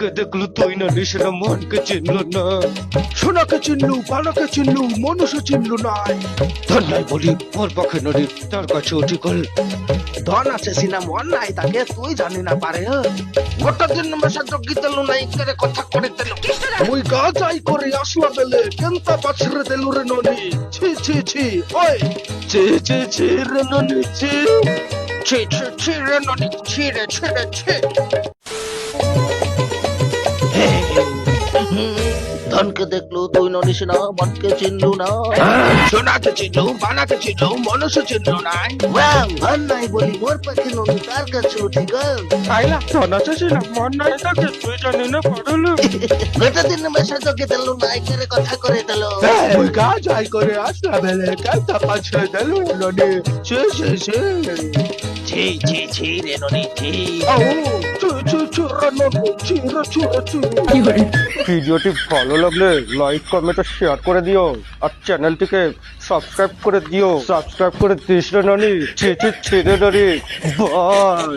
ধনকে দেখলু তুই না নিশানা মনকে চিনল না। সোনাকে চিনলু, পানাকে চিনলু, মনুষ্য চিনলু নাই। ধন নাই বলি ওর পক্ষে নদী তার কাছে উঠি গল। ধন আছে সিনা মন নাই তাকে তুই জানি না পারে। গোটা দিন মেশা জগি তেলু নাই করে কথা করে তেলু মুই গা যাই করে আসলা বেলে কেনতা বাছরে দেলু রে ননি। ছি ছি ছি ওই চে চে চে রে ননি চে। ছি ছি ছি রে ননি ছি রে ছি রে ছি। ধনকে দেখলু তুই ননিস না মনকে চিনলু না। সোনাকে চিনলু, পানাকে চিনলু, মনুষ্য চিনলু নাই। ধন নাই বলি মোর পাখি ননি তার কাছে উঠে গেল। আইলা ধন আছে সিনা মন নাই তাকে তুই জানি না পারলু। গোটা দিন মেশা জগি তেলু নাই করে কথা করে তেলু মুই গা যাই করে আসলা বেলে কেনতা বাছরে দেলু রে ননি। ছি ছি ছি ছি ছি ছি রে ননি ছি। আও ছি ছি ছি রে ননি ছি রে ছি রে ছি। ভিডিওটি ভালো লাগলে লাইক কমেন্ট আর শেয়ার করে দিও আর চ্যানেলটিকে সাবস্ক্রাইব করে দিও। সাবস্ক্রাইব করে দিস রে ননি ছি ছি ছি রে ননি। বাই।